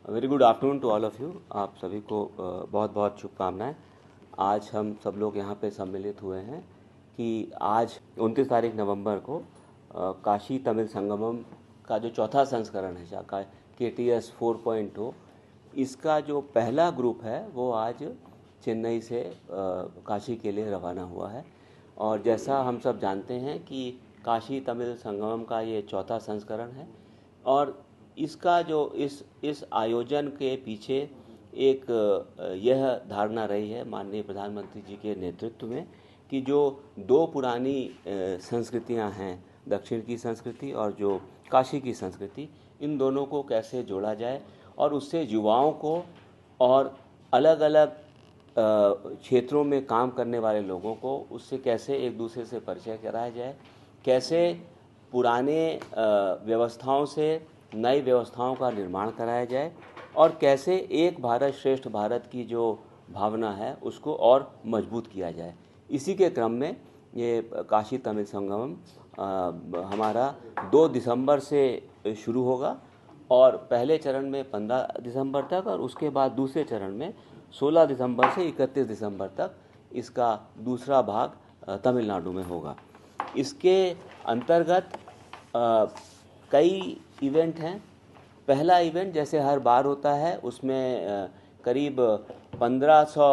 Very good afternoon to all of you. आप सभी को बहुत बहुत शुभकामनाएं। आज हम सब लोग यहाँ पे सम्मिलित हुए हैं कि आज 29 तारीख नवंबर को काशी तमिल संगमम का जो चौथा संस्करण है KTS 4.0, इसका जो पहला ग्रुप है वो आज चेन्नई से काशी के लिए रवाना हुआ है। और जैसा हम सब जानते हैं कि काशी तमिल संगमम का ये चौथा संस्करण है और इसका जो इस आयोजन के पीछे एक यह धारणा रही है माननीय प्रधानमंत्री जी के नेतृत्व में कि जो दो पुरानी संस्कृतियां हैं, दक्षिण की संस्कृति और जो काशी की संस्कृति, इन दोनों को कैसे जोड़ा जाए और उससे युवाओं को और अलग अलग क्षेत्रों में काम करने वाले लोगों को उससे कैसे एक दूसरे से परिचय कराया जाए, कैसे पुराने व्यवस्थाओं से नई व्यवस्थाओं का निर्माण कराया जाए और कैसे एक भारत श्रेष्ठ भारत की जो भावना है उसको और मजबूत किया जाए। इसी के क्रम में ये काशी तमिल संगमम हमारा 2 दिसंबर से शुरू होगा और पहले चरण में 15 दिसंबर तक और उसके बाद दूसरे चरण में 16 दिसंबर से 31 दिसंबर तक इसका दूसरा भाग तमिलनाडु में होगा। इसके अंतर्गत कई इवेंट हैं। पहला इवेंट जैसे हर बार होता है उसमें करीब 1500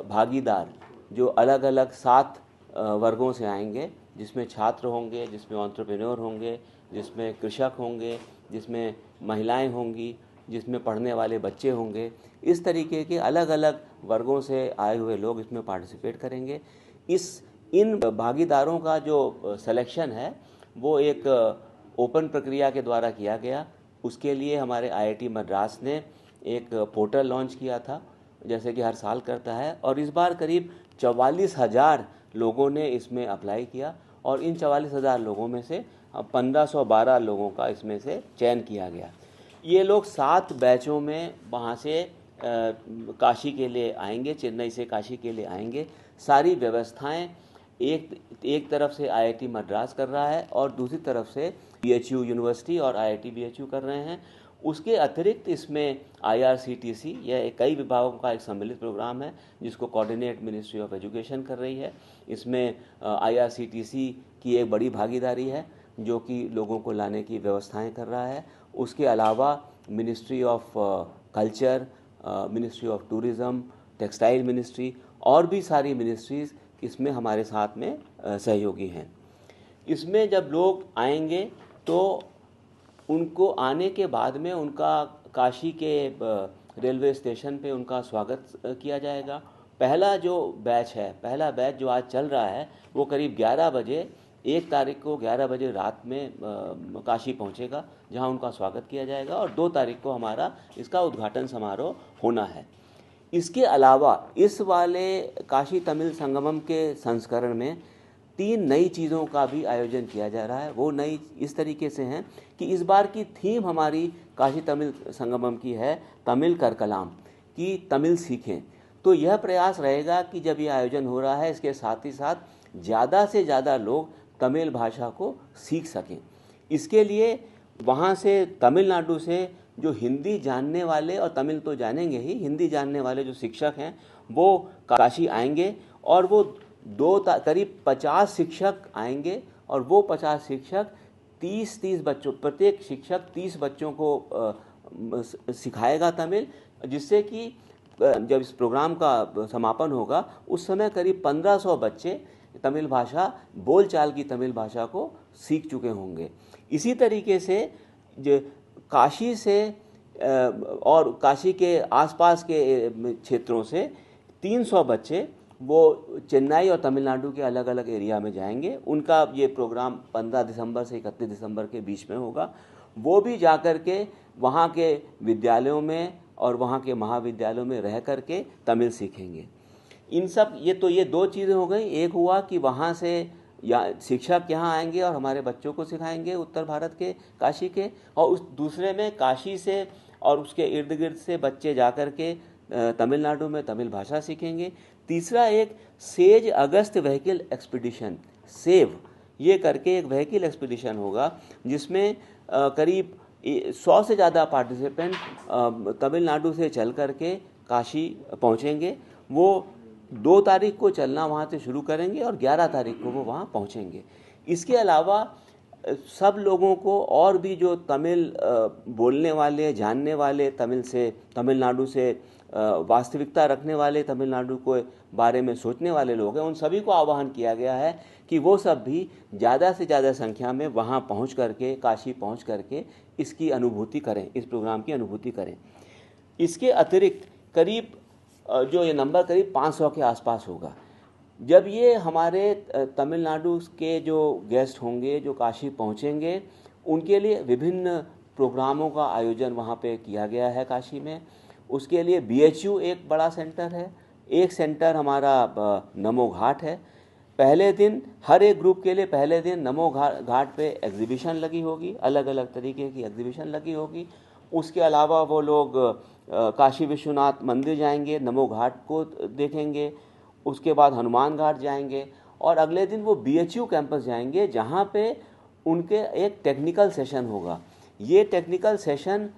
भागीदार जो अलग अलग 7 वर्गों से आएंगे, जिसमें छात्र होंगे, जिसमें एंटरप्रेन्योर होंगे, जिसमें कृषक होंगे, जिसमें महिलाएं होंगी, जिसमें पढ़ने वाले बच्चे होंगे। इस तरीके के अलग अलग वर्गों से आए हुए लोग इसमें पार्टिसिपेट करेंगे। इन भागीदारों का जो सिलेक्शन है वो एक ओपन प्रक्रिया के द्वारा किया गया। उसके लिए हमारे IIT मद्रास ने एक पोर्टल लॉन्च किया था जैसे कि हर साल करता है और इस बार करीब 44,000 लोगों ने इसमें अप्लाई किया और इन 44,000 लोगों में से 1512 लोगों का इसमें से चयन किया गया। ये लोग 7 बैचों में वहाँ से काशी के लिए आएंगे, चेन्नई से काशी के लिए आएंगे। सारी व्यवस्थाएं एक तरफ से IIT मद्रास कर रहा है और दूसरी तरफ से BHU यूनिवर्सिटी और IIT BHU कर रहे हैं। उसके अतिरिक्त इसमें IRCTC, यह कई विभागों का एक सम्मिलित प्रोग्राम है जिसको कोऑर्डिनेट मिनिस्ट्री ऑफ एजुकेशन कर रही है। इसमें IRCTC की एक बड़ी भागीदारी है जो कि लोगों को लाने की व्यवस्थाएं कर रहा है। उसके अलावा ministry of culture, ministry of tourism, textile ministry और भी सारी मिनिस्ट्रीज़ इसमें हमारे साथ में सहयोगी हैं। इसमें जब लोग आएंगे तो उनको आने के बाद में उनका काशी के रेलवे स्टेशन पे उनका स्वागत किया जाएगा। पहला बैच जो आज चल रहा है वो करीब 11 बजे 1 तारीख को 11 बजे रात में काशी पहुंचेगा, जहां उनका स्वागत किया जाएगा और 2 तारीख को हमारा इसका उद्घाटन समारोह होना है। इसके अलावा इस वाले काशी तमिल संगमम के संस्करण में 3 नई चीज़ों का भी आयोजन किया जा रहा है। वो नई इस तरीके से हैं कि इस बार की थीम हमारी काशी तमिल संगमम की है तमिल कर कलाम, कि तमिल सीखें। तो यह प्रयास रहेगा कि जब ये आयोजन हो रहा है इसके साथ ही साथ ज़्यादा से ज़्यादा लोग तमिल भाषा को सीख सकें। इसके लिए वहाँ से तमिलनाडु से जो हिंदी जानने वाले और तमिल तो जानेंगे ही, हिंदी जानने वाले जो शिक्षक हैं वो काशी आएंगे और वो करीब 50 शिक्षक आएंगे और वो 50 शिक्षक 30 बच्चों, प्रत्येक शिक्षक 30 बच्चों को सिखाएगा तमिल, जिससे कि जब इस प्रोग्राम का समापन होगा उस समय करीब 1500 बच्चे तमिल भाषा, बोलचाल की तमिल भाषा को सीख चुके होंगे। इसी तरीके से जो काशी से और काशी के आसपास के क्षेत्रों से 300 बच्चे वो चेन्नई और तमिलनाडु के अलग अलग एरिया में जाएंगे। उनका ये प्रोग्राम 15 दिसंबर से 31 दिसंबर के बीच में होगा। वो भी जाकर के वहाँ के विद्यालयों में और वहाँ के महाविद्यालयों में रह करके तमिल सीखेंगे। ये 2 चीज़ें हो गई। एक हुआ कि वहाँ से शिक्षक यहाँ आएंगे और हमारे बच्चों को सिखाएंगे उत्तर भारत के काशी के, और उस दूसरे में काशी से और उसके इर्द गिर्द से बच्चे जाकर के तमिलनाडु में तमिल भाषा सीखेंगे। तीसरा एक सेज अगस्त व्हीकल एक्सपीडिशन, सेव, ये करके एक व्हीकल एक्सपीडिशन होगा जिसमें करीब 100 से ज़्यादा पार्टिसिपेंट तमिलनाडु से चल करके काशी पहुँचेंगे। वो 2 तारीख को चलना वहाँ से शुरू करेंगे और 11 तारीख को वो वहाँ पहुँचेंगे। इसके अलावा सब लोगों को और भी जो तमिल बोलने वाले, जानने वाले, तमिलनाडु से वास्तविकता रखने वाले, तमिलनाडु को बारे में सोचने वाले लोग हैं, उन सभी को आह्वान किया गया है कि वो सब भी ज़्यादा से ज़्यादा संख्या में वहाँ पहुँच करके, काशी पहुँच करके इसकी अनुभूति करें, इस प्रोग्राम की अनुभूति करें। इसके अतिरिक्त करीब जो ये नंबर करीब 500 के आसपास होगा। जब ये हमारे तमिलनाडु के जो गेस्ट होंगे, जो काशी पहुँचेंगे, उनके लिए विभिन्न प्रोग्रामों का आयोजन वहाँ पे किया गया है काशी में। उसके लिए BHU एक बड़ा सेंटर है, एक सेंटर हमारा नमो घाट है। पहले दिन हर एक ग्रुप के लिए पहले दिन नमो घाट पे एग्जीबिशन लगी होगी, अलग अलग तरीके की एग्जीबिशन लगी होगी। उसके अलावा वो लोग काशी विश्वनाथ मंदिर जाएंगे, नमो घाट को देखेंगे, उसके बाद हनुमान घाट जाएंगे और अगले दिन वो BHU कैंपस जाएंगे, जहाँ पे उनके एक टेक्निकल सेशन होगा। ये टेक्निकल सेशन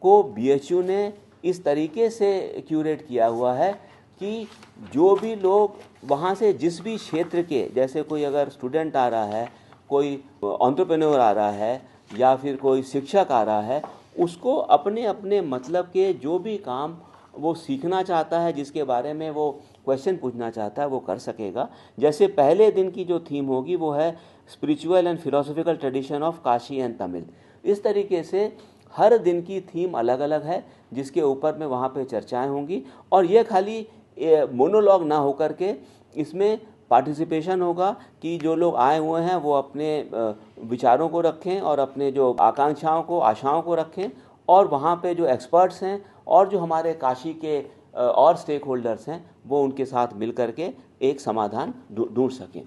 को BHU ने इस तरीके से क्यूरेट किया हुआ है कि जो भी लोग वहाँ से जिस भी क्षेत्र के, जैसे कोई अगर स्टूडेंट आ रहा है, कोई एंटरप्रेन्योर आ रहा है या फिर कोई शिक्षक आ रहा है, उसको अपने अपने मतलब के जो भी काम वो सीखना चाहता है, जिसके बारे में वो क्वेश्चन पूछना चाहता है, वो कर सकेगा। जैसे पहले दिन की जो थीम होगी वो है spiritual and philosophical tradition of Kashi and Tamil. इस तरीके से हर दिन की थीम अलग अलग है, जिसके ऊपर में वहाँ पे चर्चाएं होंगी और ये खाली मोनोलॉग ना होकर के इसमें पार्टिसिपेशन होगा कि जो लोग आए हुए हैं वो अपने विचारों को रखें और अपने जो आकांक्षाओं को, आशाओं को रखें और वहाँ पे जो एक्सपर्ट्स हैं और जो हमारे काशी के और स्टेक होल्डर्स हैं वो उनके साथ मिल करके एक समाधान ढूंढ सकें।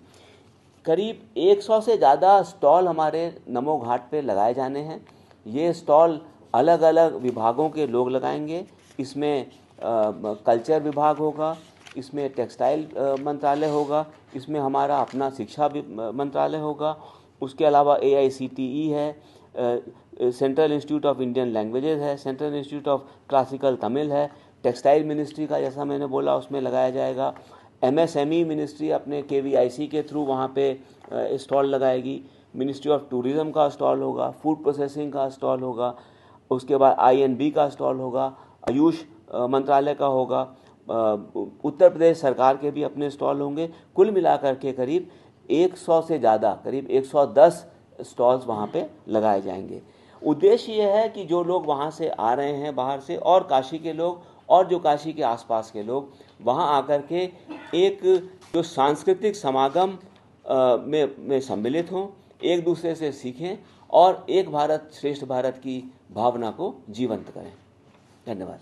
करीब 100 से ज़्यादा स्टॉल हमारे नमो घाट पे लगाए जाने हैं। ये स्टॉल अलग अलग विभागों के लोग लगाएंगे। इसमें कल्चर विभाग होगा, इसमें टेक्सटाइल मंत्रालय होगा, इसमें हमारा अपना शिक्षा मंत्रालय होगा, उसके अलावा AICTE है, central institute of Indian languages है, central institute of classical Tamil है, टेक्सटाइल मिनिस्ट्री का जैसा मैंने बोला उसमें लगाया जाएगा, MSME मिनिस्ट्री अपने KVIC के थ्रू वहाँ पे स्टॉल लगाएगी, मिनिस्ट्री ऑफ टूरिज़्म का स्टॉल होगा, फूड प्रोसेसिंग का स्टॉल होगा, उसके बाद INB का स्टॉल होगा, आयुष मंत्रालय का होगा, उत्तर प्रदेश सरकार के भी अपने स्टॉल होंगे। कुल मिलाकर के करीब 100 से ज़्यादा, करीब 110 स्टॉल्स वहाँ पे लगाए जाएंगे। उद्देश्य ये है कि जो लोग वहाँ से आ रहे हैं बाहर से और काशी के लोग और जो काशी के आसपास के लोग वहाँ आकर के एक जो सांस्कृतिक समागम में सम्मिलित हों, एक दूसरे से सीखें और एक भारत श्रेष्ठ भारत की भावना को जीवंत करें। धन्यवाद।